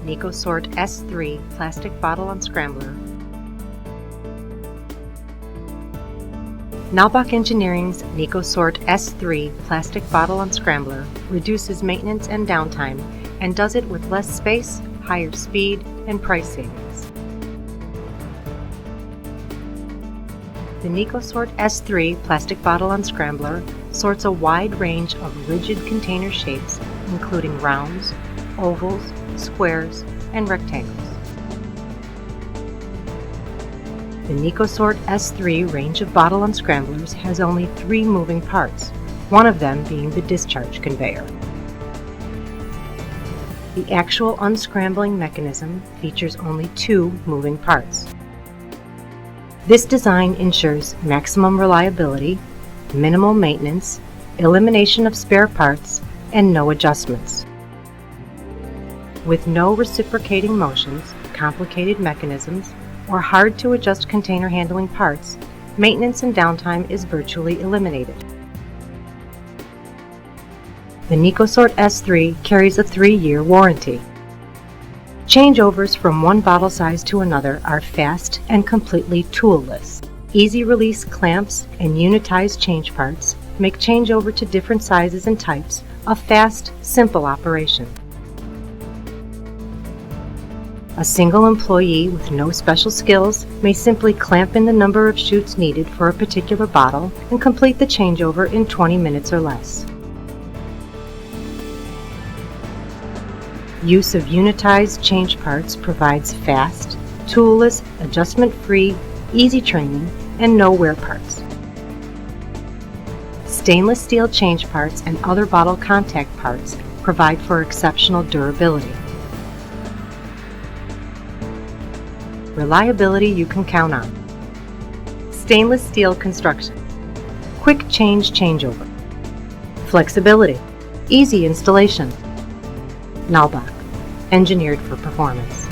NECOSORT-S3 Plastic Bottle Unscrambler. Nalbach Engineering's NECOSORT-S3 Plastic Bottle Unscrambler reduces maintenance and downtime and does it with less space, higher speed, and price savings. The NECOSORT-S3 Plastic Bottle Unscrambler sorts a wide range of rigid container shapes, including rounds, ovals, squares, and rectangles. The NECOSORT-S3 range of bottle unscramblers has only 3 moving parts, one of them being the discharge conveyor. The actual unscrambling mechanism features only 2 moving parts. This design ensures maximum reliability, minimal maintenance, elimination of spare parts, and no adjustments. With no reciprocating motions, complicated mechanisms, or hard-to-adjust container handling parts, maintenance and downtime is virtually eliminated. The NECOSORT-S3 carries a 3-year warranty. Changeovers from one bottle size to another are fast and completely toolless. Easy-release clamps and unitized change parts make changeover to different sizes and types a fast, simple operation. A single employee with no special skills may simply clamp in the number of chutes needed for a particular bottle and complete the changeover in 20 minutes or less. Use of unitized change parts provides fast, toolless, adjustment-free, easy training, and no wear parts. Stainless steel change parts and other bottle contact parts provide for exceptional durability. Reliability you can count on. Stainless steel construction. Quick changeover. Flexibility. Easy installation. Nalbach, engineered for performance.